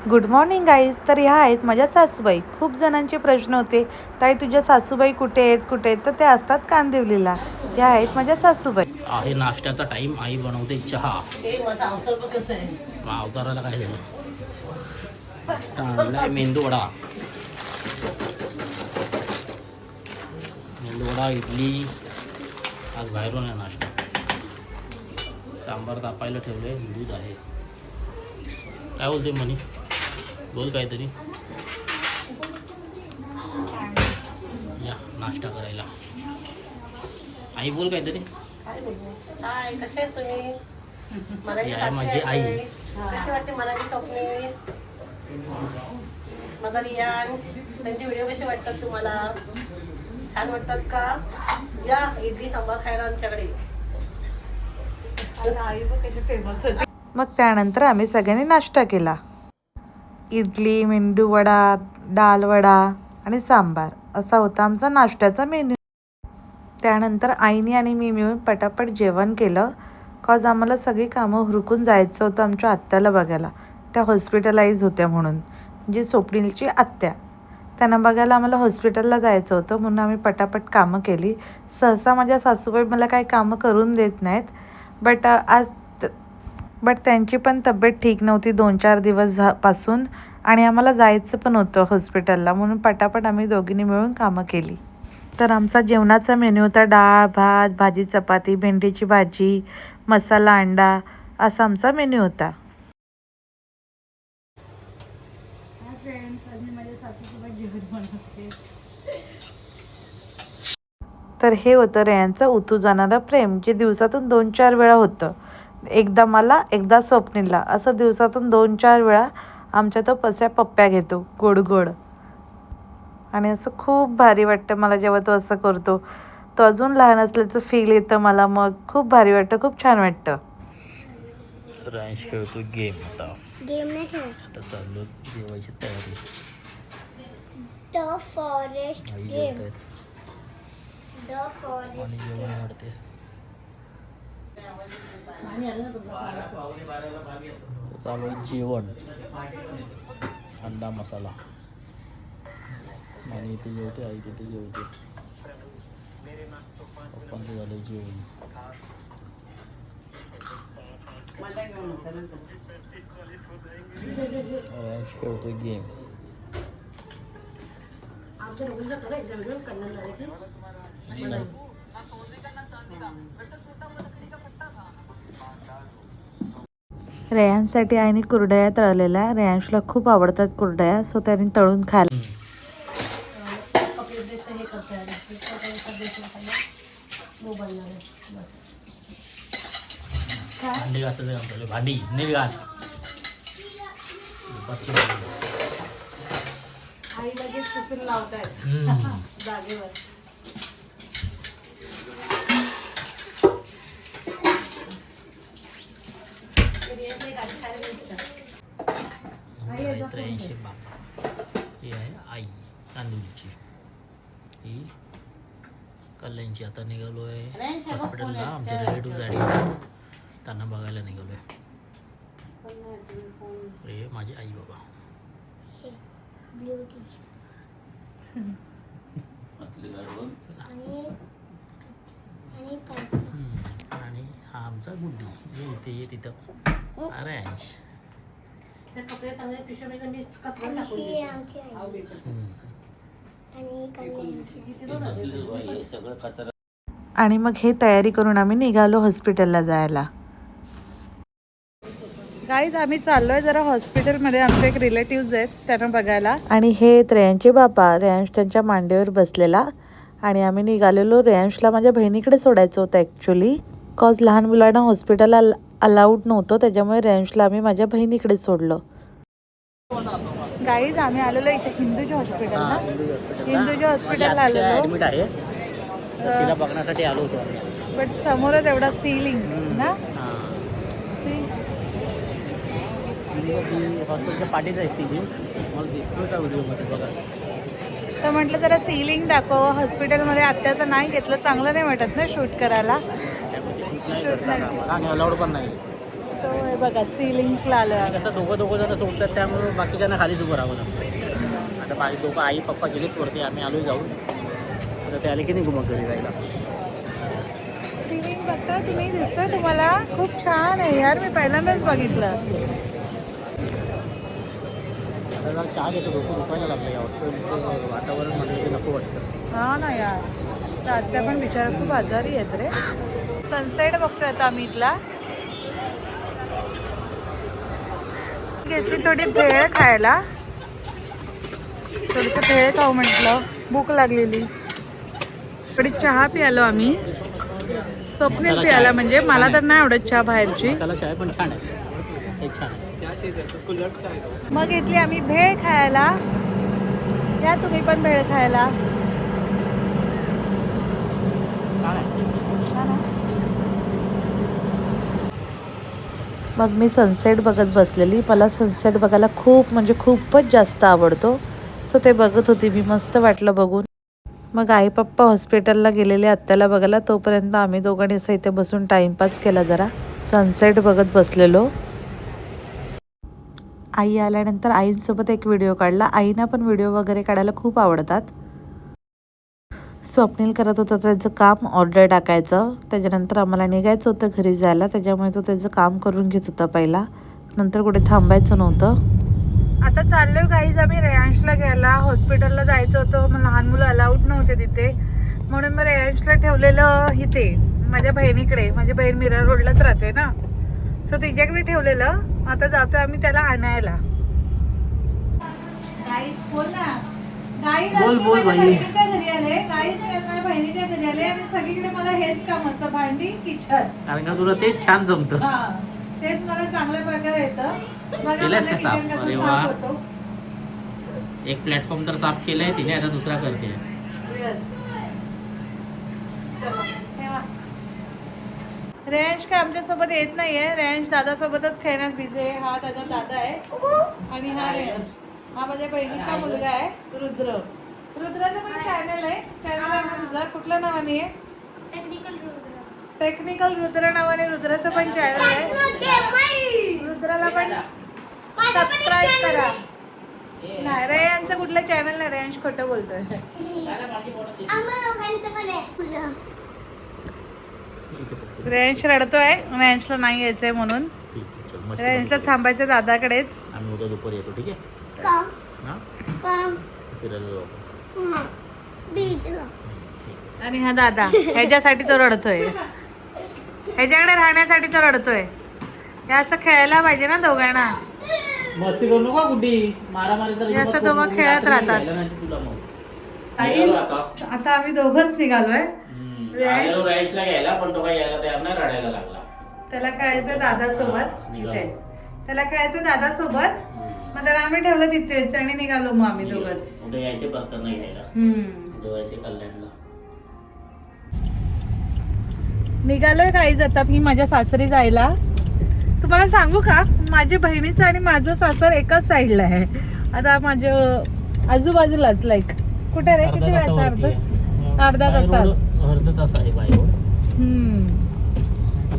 Good morning guys. तर ह्या आहेत माझ्या सासूबाई. खूप जणांचे प्रश्न होते, ताई तुझ्या सासूबाई कुठे आहेत? तर ते असतात कांदिवलीला. ह्या आहेत माझ्या सासूबाई. आहे नाश्त्याचा टाइम. आई बनवते चहा. अवताराला काय झालं? नाश्ता आणलाय मेंदूवडा, इडली. आज बाहेरून आहे नाश्ता. सांबार तापायला ठेवले, दूध आहे. काय बोलते मनी? बोल काहीतरी. या नाश्ता करायला. आई बोल काहीतरी. हाय, कसे आहेत तुम्ही? ही आहे माझी आई. कशी वाटते मनाची स्वप्ने? माझा रियान, त्यांचे व्हिडिओ कसे वाटतात तुम्हाला? छान वाटतात का? या इडली सांबार खायला आमच्याकडे. आई बघ कशी फेमस होते. मग त्यानंतर आम्ही सगळ्यांनी नाश्ता केला. इडली, मेंदूवडा, डाळ वडा आणि सांबार असा होता आमचा नाश्त्याचा मेन्यू. त्यानंतर आईने आणि मी मिळून पटापट जेवण केलं. कॉज आम्हाला सगळी कामं हुरकून जायचं होतं आमच्या आत्याला बघायला. त्या हॉस्पिटलाइज होत्या म्हणून, जी स्वप्नीलची आत्या. त्यांना बघायला आम्हाला हॉस्पिटलला जायचं होतं, म्हणून आम्ही पटापट कामं केली. सहसा माझ्या सासूबाई मला काही कामं करून देत नाहीत, बट त्यांची पण तब्येत ठीक नव्हती 2-4 दिवस पासून, आणि आम्हाला जायचं पण होतं हॉस्पिटलला, म्हणून पटापट आम्ही दोघींनी मिळून कामं केली. तर आमचा जेवणाचा मेन्यू होता डाळ, भात, भाजी चपाती, भेंडीची भाजी, मसाला अंडा असा आमचा मेन्यू होता. तर हे होतं रेयांचं उतू जाणारं प्रेम, जे दिवसातून 2-4 वेळा होतं. एकदा मला, एकदा स्वप्नीलला, असं दिवसातून 2-4 वेळा आमच्या तो पप्प्या घेतो गोड गोड. आणि असं खूप भारी वाटतं मला जेव्हा तो असं करतो. तो अजून लहान असल्याचं फील येतं मला. मग खूप भारी वाटतं, खूप छान वाटतं. राईस खेळतो गेम. गेम नाही खेळ. आता चाललो जेवायची तयारी. The forest game. द आणि फॉरेस्ट जेवण वाढते. चालू आहे जेवण. अंडा मसाला. आणि इथे जेवते, आई तिथे जेवते. पप्पांचं झालं जेवण. रॅश खेळतोय गेम. रेयांसाठी आईने कुरडया तळलेल्या. रेयांशला खूप आवडतात कुरडया, सो त्याने तळून खायला. भांडी घासायचं काम चालू. भांडी नीट घास. आई लगेच पुसून लावताय जागेवर. बापा. ही आहे आई तांदूळची. ही कल्याणची. आता निघालो आहे हॉस्पिटलला. आमचे रिलेटिव्ह झाले, त्यांना बघायला निघालो आहे. हे माझी आई बाबा. आणि हा आमचा गुड्डी. ये इथे, ये तिथं. अरे ते कपडे चांगले पिशवीमध्ये मी कचरा टाकून आणि मग हे तयारी करून आम्ही निघालो हॉस्पिटलला जायला. गाईज आम्ही चाललोय जरा हॉस्पिटलमध्ये. आमचे एक रिलेटिव्ह आहेत त्यांना बघायला. आणि हे रेयांचे बाबा. रेयांश त्यांच्या मांडीवर बसलेला. आणि आम्ही निघालेलो. रेयांशला माझ्या बहिणीकडे सोडायचं होतं ॲक्च्युली, कॉज लहान मुलांना हॉस्पिटल अलाउड नव्हतं, त्याच्यामुळे रेयांशला आम्ही माझ्या बहिणीकडे सोडलं. गाईज आम्ही आलेलो इथे हिंदूच्या हॉस्पिटलला. हिंदूच्या हॉस्पिटलला आलेलो. ॲडमिट आहे. तिला बघण्यासाठी आलो होतो आम्ही. बट समोरच एवढा सीलिंग ना. हॉस्पिटलच्या पाठीच आहे सीलिंग. मला दिसतोय का व्हिडिओमध्ये बघा. तर म्हटलं जरा सीलिंग दाखव. हॉस्पिटलमध्ये आत्याचं नाही घेतलं, चांगलं नाही वाटत ना शूट करायला. आणि अलाउड पण नाही. सो हे बघा सिलिंगला आलो आणि कसं दोघं जण सोडतात त्यामुळे बाकीच्यांना खालीच उभं राहावं लागतं. आता माझे दोघं आई पप्पा गेलेच वरती, आम्ही आलो जाऊन. आता ते आले की नाही मग घरी जायला. सिलिंग बघता तुम्ही, दिसतोय तुम्हाला? खूप छान आहे यार, मी पहिल्यांदाच बघितलं. आता जरा चहा घेतो, डोकं दुखायला लागलं. या हॉस्पिटलचं वातावरण म्हटलं की नको वाटतं. हा ना यार, तर आत्या पण बिचारा खूप आजारी आहेत रे. सनसेट बघतोय आता आम्ही इथला. घेतली थोडी भेळ खायला, थोडंसं भेळ खाऊ म्हटलं, भूक लागलेली. थोडी चहा प्यालो आम्ही, स्वप्नील प्यायला. म्हणजे मला तर नाही आवडत चहा बाहेरची. मसाला चाय पण छान आहे, एक छान आहे. मग घेतली आम्ही भेळ खायला. या तुम्ही पण भेळ खायला. मग मी सनसेट बघत बसलेली. मला सनसेट बघायला खूप म्हणजे खूपच जास्त आवडतो. सो ते बघत होती मी, मस्त वाटलं बघून. मग आई पप्पा हॉस्पिटलला गेलेले आत्याला बघायला, तोपर्यंत आम्ही दोघांनी असं इथे बसून टाईमपास केला, जरा सनसेट बघत बसलेलो. आई आल्यानंतर आईंसोबत एक व्हिडिओ काढला. आईना पण व्हिडिओ वगैरे काढायला खूप आवडतात. स्वप्नील करत होतं त्याचं काम, ऑर्डर टाकायचं. त्याच्यानंतर आम्हाला निघायचं होतं घरी जायला, त्याच्यामुळे तो त्याचं काम करून घेत होता पहिला, नंतर कुठे थांबायचं नव्हतं. आता चाललोय गाईज आम्ही रेयांशला घ्यायला. हॉस्पिटलला जायचं होतं, मग लहान मुलं अलाउड नव्हते तिथे, म्हणून मी रेयांशला ठेवलेलं इथे माझ्या बहिणीकडे. माझी बहीण मिरर रोडलाच राहते ना, सो तिच्याकडे ठेवलेलं. आता जातोय आम्ही त्याला आणायला. बोल बोल बाई. बहिणीच्या घरी आले, माझ्या बहिणीच्या घरी आले आणि सगळीकडे मला हेच काम असतं, भांडी किचन. कारण का तुला तेच छान जमतं. तेच मला चांगल्या प्रकारे येतं. केलंयस का साफ? अरे वा, एक प्लॅटफॉर्म तर साफ केलंय तिने, आता दुसरा करते. रेंज काय आमच्या सोबत येत नाहीये, रेंज दादा सोबतच खेळणार. विजय हा त्याचा दादा आहे आणि हा रेंज हा माझ्या बहिणीचा मुलगा आहे रुद्र. रुद्राचं पण चॅनल आहे. चॅनल आहे ना तुझा, कुठल्या नावाने आहे? टेक्निकल रुद्र नावाने रुद्राचं पण चॅनल आहे. रुद्राला पण सबस्क्राईब करा. नाही रेयांचं कुठलं चॅनल नाही, रेंज खोटं बोलतोय. रेंज रडतोय, रेंजला नाही यायचंय म्हणून. रेंजला थांबायचं दादाकडेच. आम्ही उद्या दुपारी येतो, ठीक आहे? फिरायला जाऊ. आणि हा दादा ह्याच्यासाठी तो रडतोय, ह्याच्याकडे राहण्यासाठी तो रडतोय. हे असं खेळायला पाहिजे ना दोघांना. मस्ती करू नका कुठे, मारामारी तर असं दोघं खेळत राहतात. आता आम्ही दोघंच निघालोय. राईसला घ्यायला, पण तो काही यायला तयार नाही, रडायला लागला. त्याला खेळायचं दादासोबत, त्याला खेळायचं दादासोबत. मग त्याला आम्ही ठेवलं तिथेच आणि निघालो मग आम्ही दोघंच. उद्या यायचे परताना घ्यायला, जेवायचे कल्याणला. निघालोय काहीच आता मी माझ्या सासरी जायला. तुम्हाला सांगू का, माझ्या बहिणीचं आणि माझं सासर एकाच साईडला आहे. आता माझ्या आजूबाजूलाच, लाईक कुठे रे, किती वेळाचा अर्धा तास आहे बाय रोड.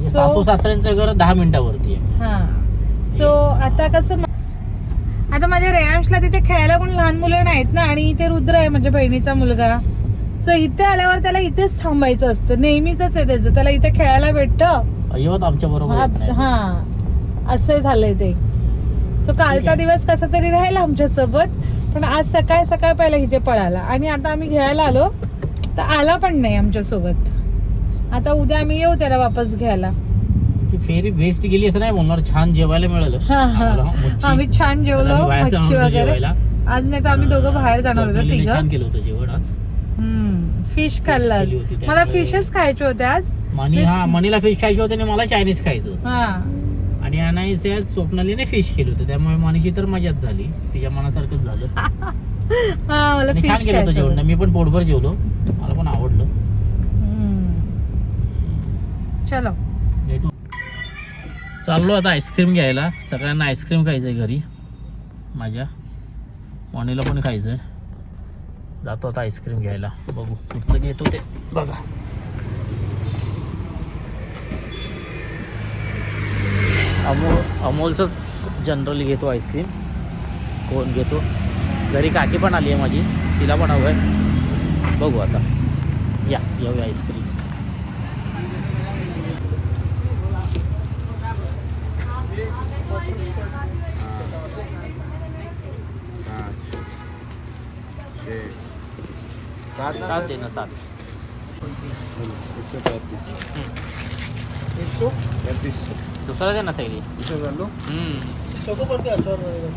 सासू सासऱ्यांचं घर 10 मिनिटावरती आहे. हा, सो आता कसं, आता माझ्या रेयांशला तिथे खेळायला कोण लहान मुलं नाहीत ना, आणि इथे रुद्र आहे माझ्या बहिणीचा मुलगा. सो इथे आल्यावर त्याला इथेच थांबायचं असतं, नेहमीच आहे त्याचं. त्याला इथे खेळायला भेटतं आमच्या बरोबर. हा, असं झालंय ते. सो कालचा दिवस कसा तरी राहिला आमच्या सोबत, पण आज सकाळ सकाळ पहिला इथे पळाला. आणि आता आम्ही घ्यायला आलो तर आला पण नाही आमच्या सोबत. आता उद्या आम्ही येऊ त्याला वापस घ्यायला. फेरी वेस्ट गेली असं नाही बोलणार, छान जेवायला मिळालं. आम्ही छान जेवलो, मच्छी वगैरे. आज नाही तर आम्ही दोघं बाहेर जाणार होतो तिघं. छान केलं होतं जेवण आज. फिश खाल्ला, मला फिशच खायचे होते आज. मनीला फिश खायची होती आणि मला चायनीज खायचं होतं. आणि अनाईसे आज स्वप्नालीने फिश केलं होतं, त्यामुळे मनीची तर मजाच झाली, तिच्या मनासारखंच झालं. छान केलं होतं जेवण, मी पण पोटभर जेवलो, मला पण आवडलं. चलो चाललो आता आईस्क्रीम घ्यायला. सगळ्यांना आईस्क्रीम खायचंय घरी, माझ्या मनीला पण खायचंय. जातो आता आईस्क्रीम घ्यायला, बघू कुठचं घेतो ते. बघा अमोलचंच जनरली घेतो आईस्क्रीम. कोण घेतो? घरी काकी पण आली आहे माझी, तिला पण हवं आहे. बघू आता. या घेऊया आईस्क्रीम. सात दे ना, 7. 135. दुसरा दे ना थैली. चोको पड़ते हैं, अच्छा रहेगा.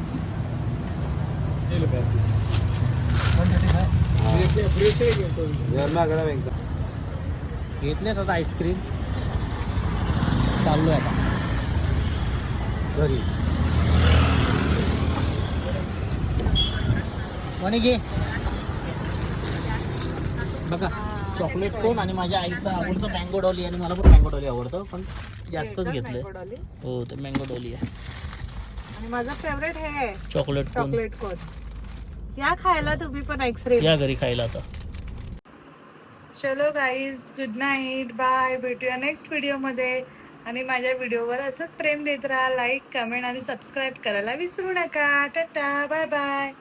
घेतलेत आता आईस्क्रीम. चाललो आहे आता घरी. कोणी घे बघा चॉकलेट कोन आणि माझ्या आईचं आवडतं मँगो डॉली, आणि मला पण मँगो डॉली आवडतं, पण जास्तच घेतलं. हो ते मँगो डॉली आहे. आणि माझं फेवरेट हे आहे चॉकलेट कोन. चॉकलेट कोन. या खायला तुम्ही पण आईस्क्रीम. या घरी खायला आता. चलो गाईज, गुड नाईट, बाय. भेटूया नेक्स्ट व्हिडिओमध्ये. आणि माझ्या व्हिडिओवर असंच प्रेम देत राहा. लाईक, कमेंट आणि सबस्क्राईब करायला विसरू नका. Tata, bye bye.